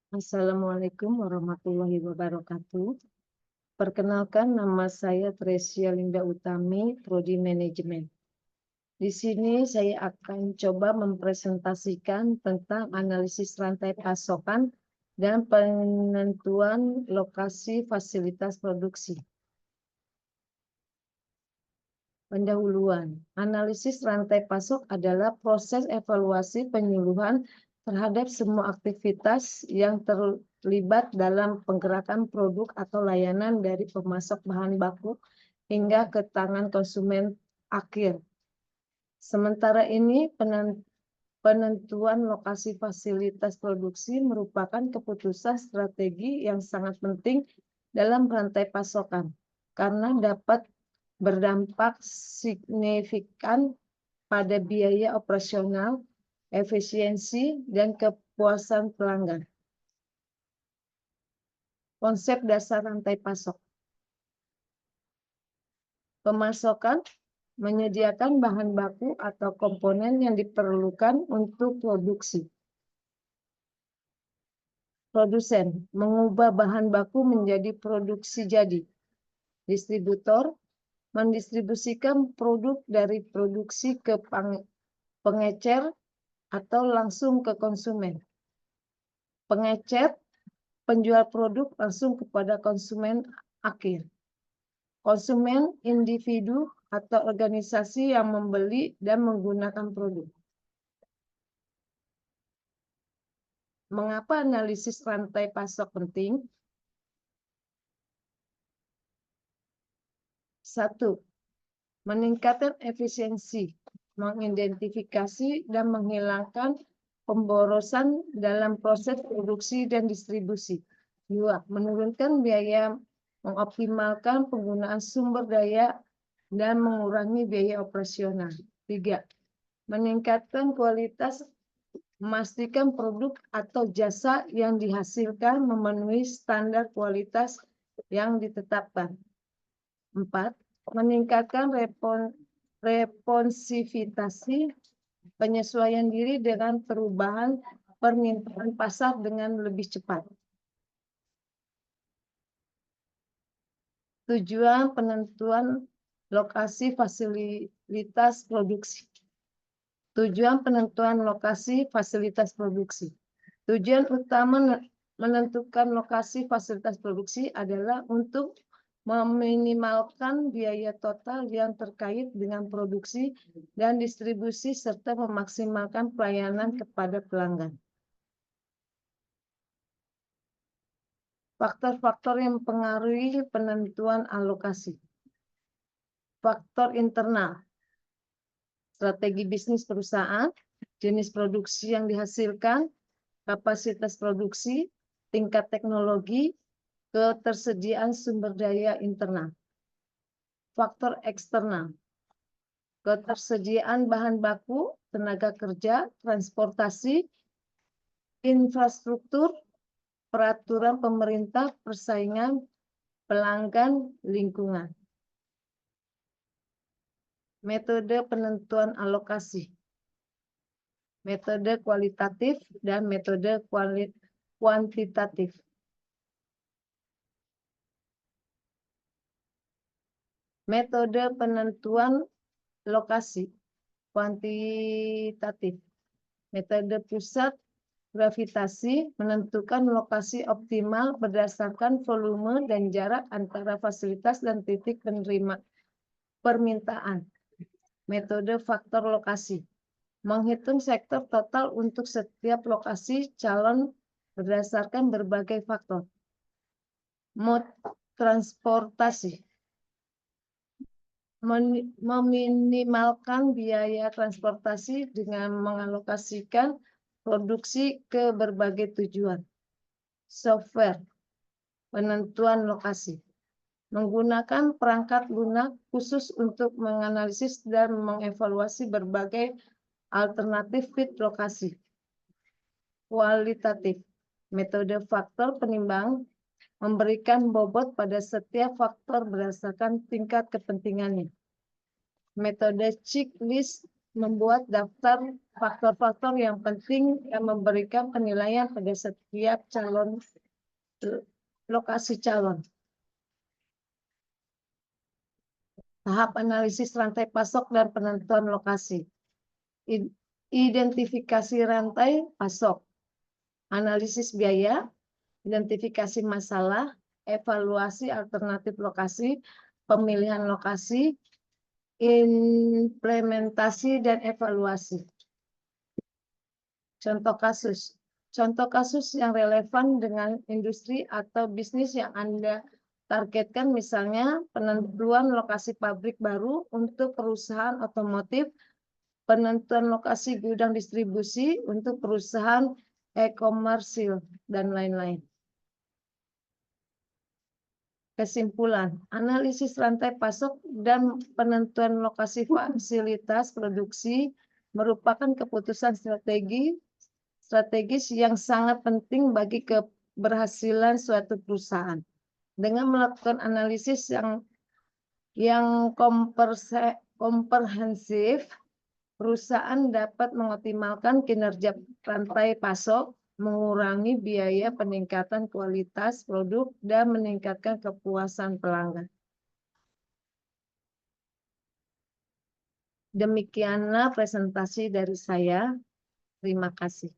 Assalamualaikum warahmatullahi wabarakatuh. Perkenalkan, nama saya Tresia Linda Utami, Prodi Manajemen. Di sini saya akan coba mempresentasikan tentang analisis rantai pasokan dan penentuan lokasi fasilitas produksi. Pendahuluan, analisis rantai pasok adalah proses evaluasi penyuluhan terhadap semua aktivitas yang terlibat dalam penggerakan produk atau layanan dari pemasok bahan baku hingga ke tangan konsumen akhir. Sementara ini, penentuan lokasi fasilitas produksi merupakan keputusan strategi yang sangat penting dalam rantai pasokan karena dapat berdampak signifikan pada biaya operasional, efisiensi, dan kepuasan pelanggan. Konsep dasar rantai pasok. Pemasokan menyediakan bahan baku atau komponen yang diperlukan untuk produksi. Produsen mengubah bahan baku menjadi produksi jadi. Distributor mendistribusikan produk dari produksi ke pengecer atau langsung ke konsumen. Pengecer, penjual produk langsung kepada konsumen akhir. Konsumen, individu atau organisasi yang membeli dan menggunakan produk. Mengapa analisis rantai pasok penting? 1. Meningkatkan efisiensi, mengidentifikasi dan menghilangkan pemborosan dalam proses produksi dan distribusi. 2. Menurunkan biaya, mengoptimalkan penggunaan sumber daya dan mengurangi biaya operasional. 3. Meningkatkan kualitas, memastikan produk atau jasa yang dihasilkan memenuhi standar kualitas yang ditetapkan. 4. Meningkatkan responsivitas, penyesuaian diri dengan perubahan permintaan pasar dengan lebih cepat. Tujuan penentuan lokasi fasilitas produksi. Tujuan penentuan lokasi fasilitas produksi. Tujuan utama menentukan lokasi fasilitas produksi adalah untuk meminimalkan biaya total yang terkait dengan produksi dan distribusi serta memaksimalkan pelayanan kepada pelanggan. Faktor-faktor yang mempengaruhi penentuan alokasi. Faktor internal, strategi bisnis perusahaan, jenis produksi yang dihasilkan, kapasitas produksi, tingkat teknologi, ketersediaan sumber daya internal. Faktor eksternal, ketersediaan bahan baku, tenaga kerja, transportasi, infrastruktur, peraturan pemerintah, persaingan, pelanggan, lingkungan. Metode penentuan alokasi. Metode kualitatif dan metode kuantitatif. Metode penentuan lokasi kuantitatif. Metode pusat gravitasi menentukan lokasi optimal berdasarkan volume dan jarak antara fasilitas dan titik penerima permintaan. Metode faktor lokasi menghitung sektor total untuk setiap lokasi calon berdasarkan berbagai faktor. Mode transportasi meminimalkan biaya transportasi dengan mengalokasikan produksi ke berbagai tujuan. Software penentuan lokasi menggunakan perangkat lunak khusus untuk menganalisis dan mengevaluasi berbagai alternatif fit lokasi. Kualitatif, metode faktor penimbang memberikan bobot pada setiap faktor berdasarkan tingkat kepentingannya. Metode checklist membuat daftar faktor-faktor yang penting yang memberikan penilaian pada setiap calon lokasi calon. Tahap analisis rantai pasok dan penentuan lokasi. Identifikasi rantai pasok, analisis biaya, identifikasi masalah, evaluasi alternatif lokasi, pemilihan lokasi, implementasi dan evaluasi. Contoh kasus. Contoh kasus yang relevan dengan industri atau bisnis yang Anda targetkan, misalnya penentuan lokasi pabrik baru untuk perusahaan otomotif, penentuan lokasi gudang distribusi untuk perusahaan e-komersil, dan lain-lain. Kesimpulan, analisis rantai pasok dan penentuan lokasi fasilitas produksi merupakan keputusan strategis yang sangat penting bagi keberhasilan suatu perusahaan. Dengan melakukan analisis yang komprehensif, perusahaan dapat mengoptimalkan kinerja rantai pasok, mengurangi biaya peningkatan kualitas produk, dan meningkatkan kepuasan pelanggan. Demikianlah presentasi dari saya. Terima kasih.